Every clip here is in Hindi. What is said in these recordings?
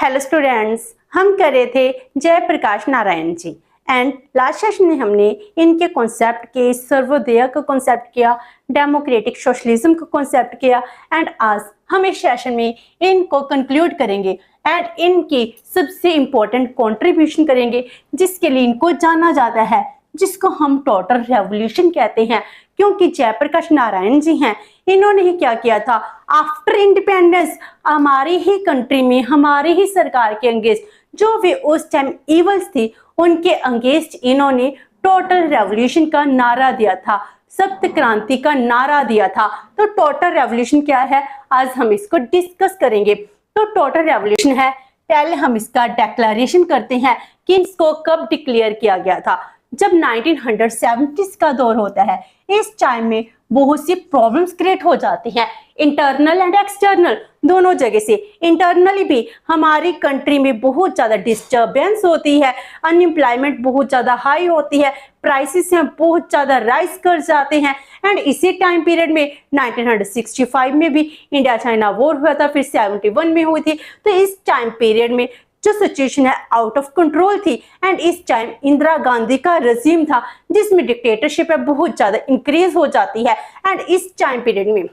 हेलो स्टूडेंट्स, हम कर रहे थे Jayaprakash Narayan ji and last session में हमने इनके कॉन्सेप्ट के सर्वोदय का कॉन्सेप्ट किया, डेमोक्रेटिक सोशलिज्म का कॉन्सेप्ट किया एंड आज हम इस सेशन में इनको कंक्लूड करेंगे एंड इनकी सबसे इम्पोर्टेंट कंट्रीब्यूशन करेंगे जिसके लिए इनको जाना जाता है, जिसको हम टोटल रेवोल्यूशन कहते हैं। क्योंकि जयप्रकाश नारायण जी हैं, इन्होंने ही क्या किया था, आफ्टर इंडिपेंडेंस हमारी ही कंट्री में हमारी ही सरकार के अगेंस्ट जो भी उस टाइम इवल्स थी उनके अगेंस्ट इन्होंने टोटल रेवोल्यूशन का नारा दिया था, सप्त क्रांति का नारा दिया था। तो टोटल रेवोल्यूशन क्या है, आज हम इसको डिस्कस करेंगे। तो टोटल रेवोल्यूशन है, पहले हम इसका डिक्लेरेशन करते हैं कि इसको कब डिक्लेयर किया गया था। जब 1970s का दौर होता है, इस टाइम में बहुत सी प्रॉब्लम्स क्रिएट हो जाती हैं, इंटरनल एंड एक्सटर्नल दोनों जगह से। इंटरनली भी हमारी कंट्री में बहुत ज्यादा डिस्टर्बेंस होती है, अनएम्प्लॉयमेंट बहुत ज्यादा हाई होती है, प्राइसेस हैं बहुत ज्यादा राइज कर जाते हैं। एंड इसी टाइम पीरियड में 1965 में भी इंडिया चाइना वॉर हुआ था, फिर 71 में हुई थी। तो इस टाइम पीरियड में जो सिचुएशन है आउट ऑफ कंट्रोल थी एंड इस टाइम इंदिरा गांधी का रजीम था जिसमें डिक्टेटरशिप है बहुत ज्यादा इंक्रीज हो जाती है। एंड इस टाइम पीरियड में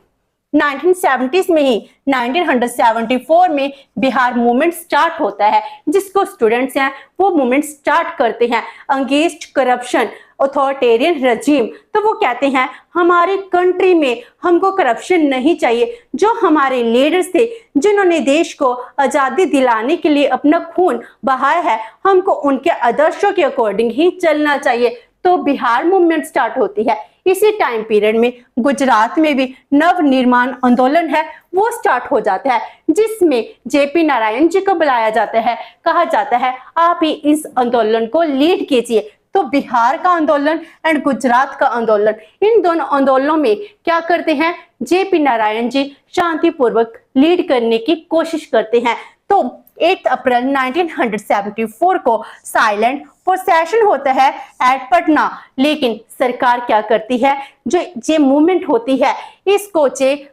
1970s में ही 1974 में बिहार मूवमेंट स्टार्ट होता है, जिसको स्टूडेंट्स हैं वो मूवमेंट स्टार्ट करते हैं अगेंस्ट करप्शन ऑथोरिटेरियन रजीम। तो वो कहते हैं हमारी कंट्री में हमको करप्शन नहीं चाहिए। जो हमारे लीडर्स थे जिन्होंने देश को आजादी दिलाने के लिए अपना खून बहाया है, हमको उनके आदर्शों के अकॉर्डिंग ही चलना चाहिए। तो बिहार मूवमेंट स्टार्ट होती है। इसी टाइम पीरियड में गुजरात में भी नव निर्माण आंदोलन है वो स्टार्ट हो जाता है, जिसमें जेपी नारायण जी को बुलाया जाता है, कहा जाता है आप ही इस आंदोलन को लीड कीजिए। तो बिहार का आंदोलन एंड गुजरात का आंदोलन, इन दोनों आंदोलनों में क्या करते हैं, जेपी नारायण जी शांतिपूर्वक लीड करने की कोशिश करते हैं। तो 8 अप्रैल 1974 को साइलेंट प्रोसेशन होता है एट पटना, लेकिन सरकार क्या करती है, जो मूवमेंट होती है इसको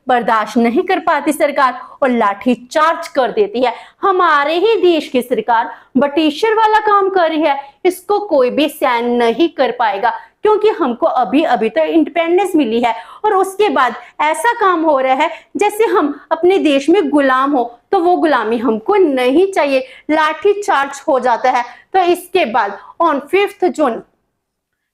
बर्दाश्त नहीं कर पाती सरकार और लाठी चार्ज कर देती है। हमारे ही देश की सरकार ब्रिटिशर वाला काम कर रही है, इसको कोई भी सहन नहीं कर पाएगा क्योंकि हमको अभी अभी तो इंडिपेंडेंस मिली है और उसके बाद ऐसा काम हो रहा है जैसे हम अपने देश में गुलाम हो। तो वो गुलामी हमको नहीं चाहिए, लाठी चार्ज हो जाता है। तो इसके बाद ऑन 5 जून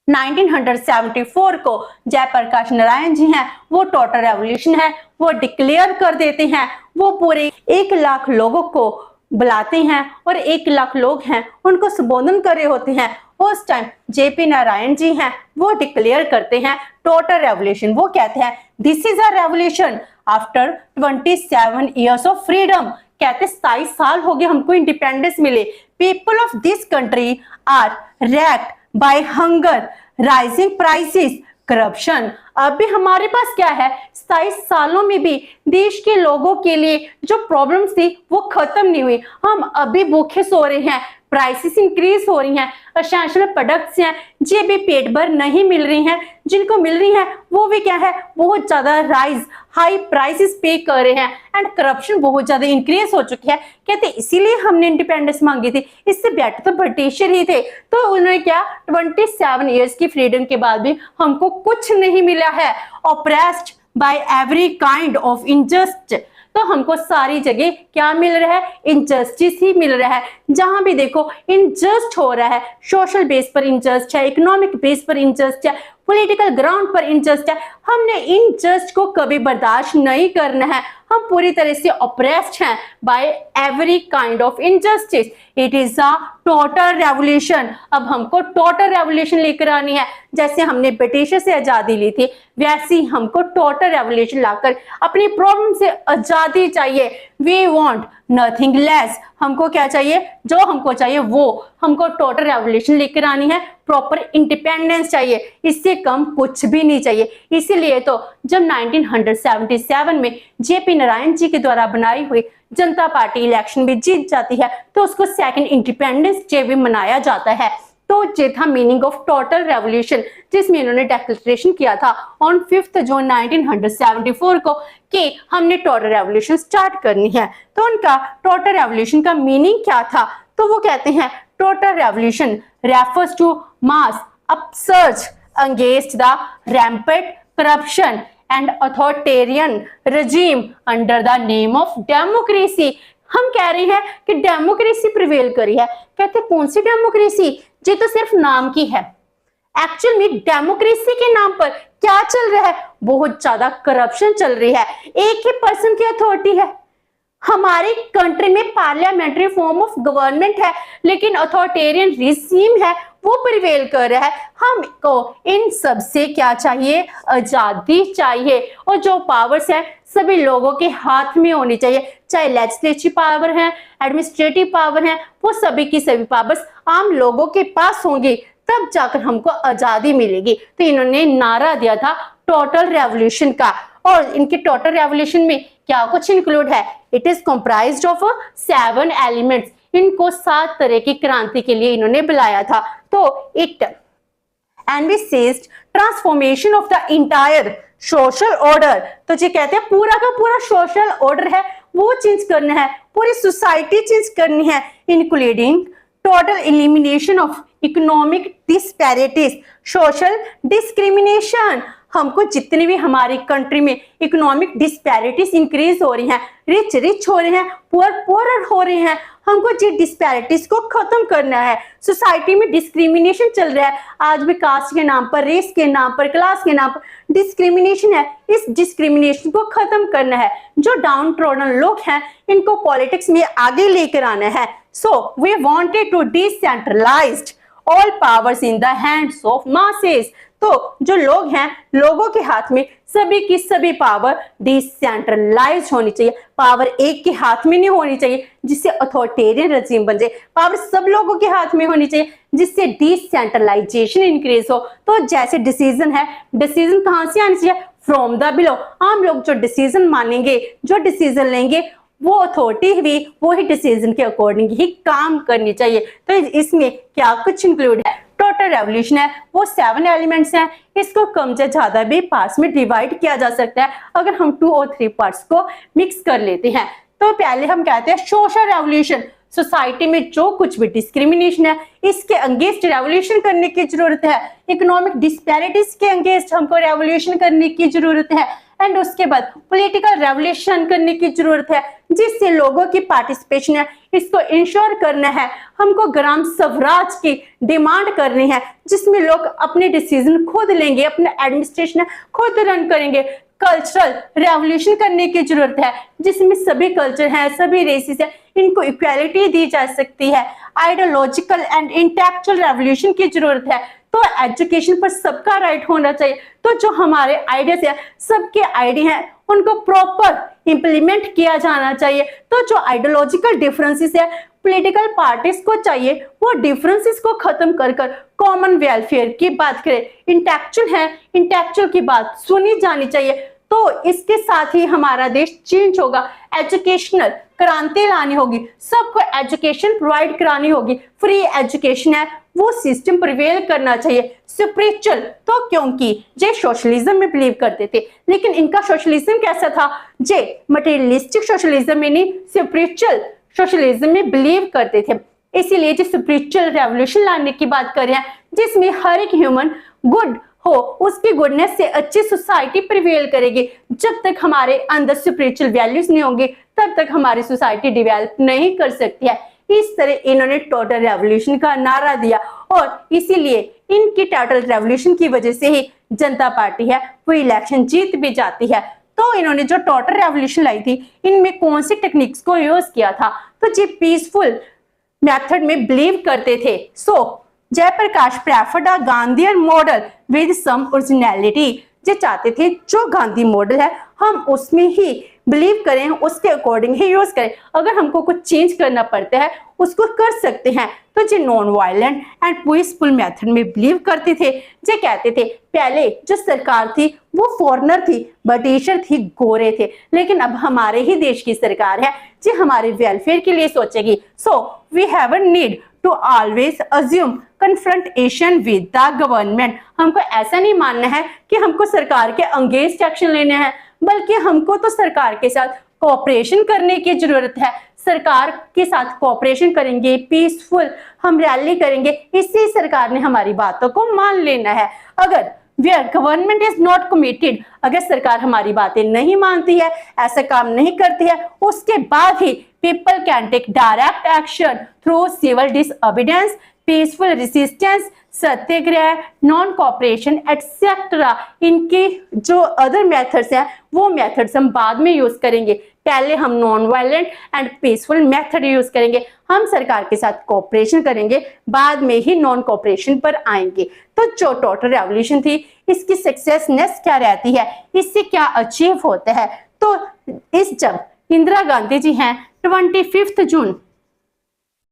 1974 को जयप्रकाश नारायण जी हैं वो टोटल रेवोल्यूशन है वो डिक्लेयर कर देते हैं। वो पूरे 1 लाख लोगों को बुलाते हैं और 1 लाख लोग हैं उनको संबोधन कर रहे होते हैं। उस टाइम जेपी नारायण जी हैं वो डिक्लेयर करते हैं टोटल रेवोल्यूशन। वो कहते हैं this is a revolution after 27 years of freedom. कहते 27 साल हो गए हमको इंडिपेंडेंस मिले। People of this country are racked by hunger, rising prices, corruption. अभी हमारे पास क्या है, 27 सालों में भी देश के लोगों के लिए जो प्रॉब्लम्स थी वो खत्म नहीं हुई। हम अभी भूखे सो रहे हैं, प्राइसेस इंक्रीज हो रही हैं, एसेंशियल प्रोडक्ट्स हैं जे भी पेट भर नहीं मिल रही हैं, जिनको मिल रही हैं वो भी क्या है बहुत ज्यादा राइज हाई प्राइसेस पे कर रहे हैं एंड करप्शन बहुत ज्यादा इंक्रीज हो चुकी है। कहते इसीलिए हमने इंडिपेंडेंस मांगी थी, इससे बेटर तो ब्रिटिशर ही थे। तो उन्होंने क्या 27 इयर्स की फ्रीडम के बाद भी हमको कुछ नहीं मिला है, oppressed by every kind of injust. तो हमको सारी जगह क्या मिल रहा है, इनजस्टिस ही मिल रहा है। जहां भी देखो इनजस्ट हो रहा है, सोशल बेस पर इनजस्ट है, इकोनॉमिक बेस पर इनजस्ट है, पॉलिटिकल ग्राउंड पर इनजस्ट है। हमने इनजस्ट को कभी बर्दाश्त नहीं करना है। हम पूरी तरह से ऑप्रेस्ड हैं by every kind of injustice. It is a total revolution. अब हमको टोटल रेवोल्यूशन लेकर आनी है। जैसे हमने ब्रिटिशर से आजादी ली थी वैसे ही हमको टोटल रेवोल्यूशन लाकर अपनी प्रॉब्लम से आजादी चाहिए। We want nothing less. हमको क्या चाहिए, जो हमको चाहिए वो हमको टोटल रेवोल्यूशन लेकर आनी है, प्रॉपर इंडिपेंडेंस चाहिए, इससे कम कुछ भी नहीं चाहिए। इसीलिए तो जब 1977 में जेपी नारायण जी के द्वारा बनाई हुई जनता पार्टी इलेक्शन में जीत जाती है तो उसको सेकंड इंडिपेंडेंस डे भी मनाया जाता है। तो ये था मीनिंग ऑफ टोटल रेवोल्यूशन, जिसमें इन्होंने डिक्लेरेशन किया था ऑन 5 जून 1974 को कि हमने टोटल रेवोल्यूशन स्टार्ट करनी है। तो उनका टोटल रेवोल्यूशन का मीनिंग क्या था? तो वो कहते हैं total revolution refers to mass upsurge against the rampant corruption and authoritarian regime under the name of democracy. हम कह रहे हैं कि डेमोक्रेसी प्रिवेल करी है। कहते कौन सी डेमोक्रेसी? ये तो सिर्फ नाम की है। एक्चुअल में डेमोक्रेसी के नाम पर क्या चल रहा है? बहुत ज्यादा करप्शन चल रही है। एक ही पर्सन की अथॉरिटी है। हमारी कंट्री में पार्लियामेंट्री फॉर्म ऑफ गवर्नमेंट है, लेकिन अथॉरिटेरियन रिजीम है, वो प्रिवेल कर रहा है। हमको इन सब से क्या चाहिए? आजादी चाहिए। और जो पावर्स है सभी लोगों के हाथ में होनी चाहिए, चाहे लेजिस्लेटिव पावर है, एडमिनिस्ट्रेटिव पावर है, वो सभी की सभी पावर्स आम लोगों के पास होंगी, तब जाकर हमको आजादी मिलेगी। तो इन्होंने नारा दिया था टोटल रेवोल्यूशन का। और इनके टोटल रेवोल्यूशन में क्या कुछ इंक्लूड है? It is comprised of 7 elements. इनको 7 तरह की क्रांति के लिए इन्होंने बुलाया था। तो it envisaged transformation of the entire social order. तो ये कहते हैं पूरा का पूरा सोशल ऑर्डर है वो चेंज करना है, पूरी सोसाइटी चेंज करनी है, including total elimination of economic disparities, social discrimination. हमको जितनी भी हमारी कंट्री में इकोनॉमिक डिस्पैरिटीज इंक्रीज हो रही हैं, रिच रिच हो रहे हैं, पुअर पुअर हो रहे हैं, हमको ये डिस्पैरिटीज को खत्म करना है। सोसाइटी में डिस्क्रिमिनेशन चल रहा है, आज भी कास्ट के नाम पर, रेस के नाम पर, क्लास के नाम पर डिस्क्रिमिनेशन है। इस डिस्क्रिमिनेशन को खत्म करना है। जो डाउन ट्रोडन लोग हैं इनको पॉलिटिक्स में आगे लेकर आना है। So we wanted to decentralized all powers in the hands of masses. तो जो लोग हैं, लोगों के हाथ में सभी की सभी पावर डिसेंट्रलाइज होनी चाहिए। पावर एक के हाथ में नहीं होनी चाहिए जिससे अथॉरिटेरियन रजीम बन जाए। पावर सब लोगों के हाथ में होनी चाहिए जिससे डिसेंट्रलाइजेशन इंक्रीज हो। तो जैसे डिसीजन है, डिसीजन कहां से आनी चाहिए? From the below. आम लोग जो डिसीजन मानेंगे, जो डिसीजन लेंगे, वो अथॉरिटी भी वही डिसीजन के अकॉर्डिंग ही काम करनी चाहिए। तो इसमें क्या कुछ इंक्लूड है? टोटल रेवोल्यूशन है वो 7 एलिमेंट्स हैं। इसको कम से ज्यादा भी पार्ट्स में डिवाइड किया जा सकता है अगर हम 2 और 3 पार्ट्स को मिक्स कर लेते हैं। तो पहले हम कहते हैं सोशल रेवोल्यूशन। सोसाइटी में जो कुछ भी डिस्क्रिमिनेशन है इसके अगेंस्ट रेवोल्यूशन करने की जरूरत है। इकोनॉमिक डिस्पैरिटीज के अगेंस्ट हमको रेवोल्यूशन करने की जरूरत है। एंड उसके बाद पॉलिटिकल रेवोल्यूशन करने की जरूरत है जिससे लोगों की पार्टिसिपेशन है इसको इंश्योर करना है। हमको ग्राम स्वराज की डिमांड करनी है जिसमें लोग अपने डिसीजन खुद लेंगे, अपना एडमिनिस्ट्रेशन खुद रन करेंगे। कल्चरल रेवोल्यूशन करने की जरूरत है जिसमें सभी कल्चर हैं, सभी रेसेस हैं, इनको इक्वालिटी दी जा सकती है। आइडियोलॉजिकल एंड इंटेलेक्चुअल रेवोल्यूशन की जरूरत है। तो एजुकेशन पर सबका राइट होना चाहिए। तो जो हमारे आइडियाज है, सबके आइडिया हैं, उनको प्रॉपर इंप्लीमेंट किया जाना चाहिए। तो जो आइडियोलॉजिकल डिफरेंसेस है पॉलिटिकल पार्टीज को चाहिए वो डिफरेंसेस को खत्म कर कॉमन वेलफेयर की बात करें। इंटेलेक्चुअल है, इंटेलेक्चुअल की बात सुनी जानी चाहिए। तो इसके साथ ही हमारा देश चेंज होगा। एजुकेशनल क्रांति लानी होगी, सबको एजुकेशन प्रोवाइड करानी होगी। फ्री एजुकेशन है वो सिस्टम प्रिवेल करना चाहिए। स्पिरिचुअल तो क्योंकि जे सोशलिज्म में बिलीव करते थे, लेकिन इनका सोशलिज्म कैसा था? जे मटेरियलिस्टिक सोशलिज्म में नहीं, स्पिरिचुअल सोशलिज्म में बिलीव करते थे। इसीलिए जो स्पिरिचुअल रेवोल्यूशन लाने की बात कर रहे हैं जिसमें हर एक ह्यूमन गुड हो, उसकी गुडनेस से अच्छी सोसाइटी प्रिवेल करेगी। जब तक हमारे अंदर स्पिरिचुअल वैल्यूज नहीं होंगे तब तक हमारी सोसाइटी डेवलप नहीं कर सकती है। इस तरह इन्होंने टोटल रेवोल्यूशन का नारा दिया और इसीलिए इनकी टोटल रेवोल्यूशन की वजह से ही जनता पार्टी है वो इलेक्शन जीत भी जाती है। तो इन्होंने जो टोटल रेवोल्यूशन लाई थी इनमें कौन सी टेक्निक्स को यूज किया था? तो ये पीसफुल मेथड में बिलीव करते थे। So Jayaprakash preferred a Gandhian model with some originality. ये चाहते थे जो गांधी मॉडल है हम उसमें ही बिलीव करें, उसके अकॉर्डिंग ही यूज करें। अगर हमको कुछ चेंज करना पड़ता है उसको कर सकते हैं। तो ये non violent and peaceful method में बिलीव करते थे। ये कहते थे पहले जो सरकार थी वो फॉरेनर थी, ब्रिटिशर थी, गोरे थे, लेकिन अब हमारे ही देश की सरकार है जो हमारे वेलफेयर के लिए सोचेगी। So we have a need to always assume confrontation with the government. हमको ऐसा नहीं मानना है कि हमको सरकार के अगेंस्ट एक्शन लेने हैं, बल्कि हमको तो सरकार के साथ कोऑपरेशन करने की जरूरत है। सरकार के साथ कोऑपरेशन करेंगे, पीसफुल हम रैली करेंगे, इससे सरकार ने हमारी बातों को मान लेना है। अगर where government is not committed, अगर सरकार हमारी बातें नहीं मानती है, ऐसा काम नहीं करती है, उसके बाद ही people can take direct action through civil disobedience, peaceful resistance, satyagraha, non cooperation etcetera. इनके जो अदर मेथड्स हैं वो मेथड्स हम बाद में यूज करेंगे। पहले हम non violent and peaceful method use करेंगे, हम सरकार के साथ कोऑपरेशन करेंगे, बाद में ही नॉन कोऑपरेशन पर आएंगे। तो जो टोटल रेवोल्यूशन थी इसकी सक्सेसनेस क्या रहती है, इससे क्या अचीव होता है। तो इस जब इंदिरा गांधी जी हैं 25 जून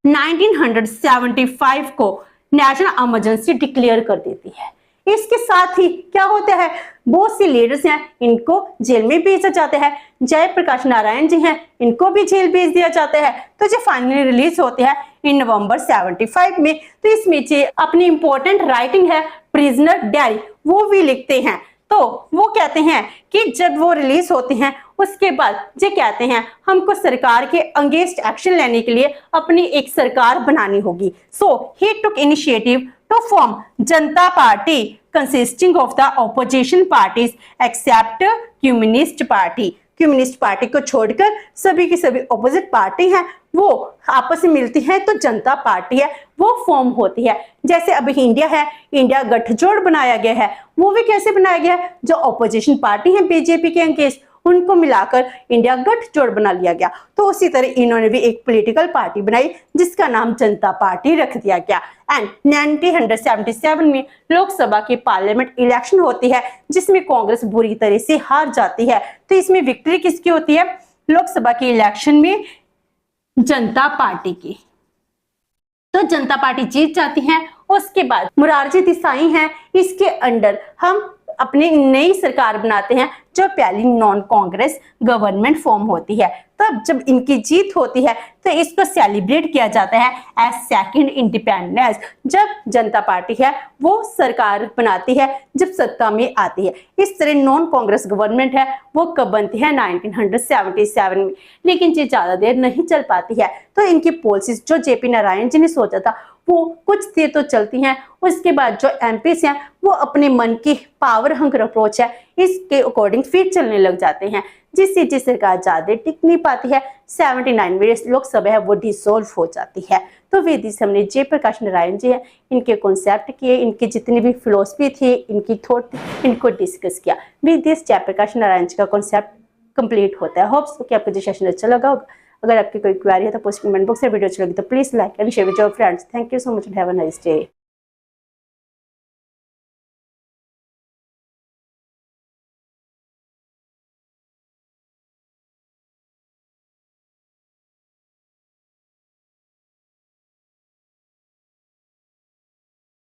1975 को नेशनल इमरजेंसी डिक्लेयर कर देती है। इसके साथ ही क्या होता है, बहुत से लीडर्स हैं इनको जेल में भेजा जाता है। जयप्रकाश नारायण जी हैं, इनको भी जेल भेज दिया जाता है। तो जो फाइनली रिलीज होते हैं इन नवंबर 75 में, तो इसमें जो अपनी इंपॉर्टेंट राइटिंग है प्रिजनर डायरी वो भी लिखते हैं। तो वो कहते हैं कि जब वो रिलीज होते हैं उसके बाद ये कहते हैं हमको सरकार के अगेंस्ट एक्शन लेने के लिए अपनी एक सरकार बनानी होगी। सो ही टुक initiative to form Janata party consisting of the opposition parties except communist party. Communist party को छोड़कर सभी की सभी ऑपोजिट पार्टी हैं वो आपस में मिलती हैं तो जनता पार्टी है वो फॉर्म होती है। जैसे अभी इंडिया है, इंडिया गठजोड़ बनाया गया है, वो भी कैसे बनाया गया है, जो ऑपोजिशन पार्टी है बीजेपी के अगेंस्ट उनको मिलाकर इंडिया गठजोड़ बना लिया गया। तो उसी तरह इन्होंने भी एक पॉलिटिकल पार्टी बनाई जिसका नाम जनता पार्टी रख दिया गया। एंड 1977 में लोकसभा की पार्लियामेंट इलेक्शन होती है जिसमें कांग्रेस बुरी तरह से हार जाती है। तो इसमें विक्ट्री किसकी होती है, लोकसभा के इलेक्शन में जनता पार्टी की। तो जनता पार्टी जीत जाती है। उसके बाद मोरारजी देसाई हैं, इसके अंडर हम अपनी नई सरकार बनाते हैं जो पहली नॉन कांग्रेस गवर्नमेंट फॉर्म होती है। तब जब इनकी जीत होती है तो इसको सेलिब्रेट किया जाता है एज सेकंड इंडिपेंडेंस। जब जनता पार्टी है वो सरकार बनाती है जब सत्ता में आती है। इस तरह नॉन कांग्रेस गवर्नमेंट है वो कब बनती है 1977 में, लेकिन ये ज्यादा देर नहीं चल पाती है। तो इनकी पॉलिसीज जो जेपी नारायण जी ने सोचा था वो कुछ देर तो चलती हैं, उसके बाद जो एमपीस हैं वो अपने मन की पावर हंगर अप्रोच है इसके अकॉर्डिंग फिर चलने लग जाते हैं, जिससे जिस सरकार ज्यादा टिक नहीं पाती है 79 में लोकसभा है वो डिसॉल्व हो जाती है। तो वेदी से हमने जयप्रकाश नारायण जी हैं इनके कॉन्सेप्ट किए, इनकी जितनी भी फिलोसफी थी, इनकी थॉट थी, इनको डिस्कस किया। विद दिस जयप्रकाश नारायण जी का कॉन्सेप्ट कंप्लीट होता है। होप्स कि आपको जो सेशन अच्छा लगा होगा। अगर आपकी कोई क्वेरी है तो पोस्ट कमेंट बॉक्स में, वीडियो अच्छी लगी तो please like and share with your friends. Thank you so much and have a nice day.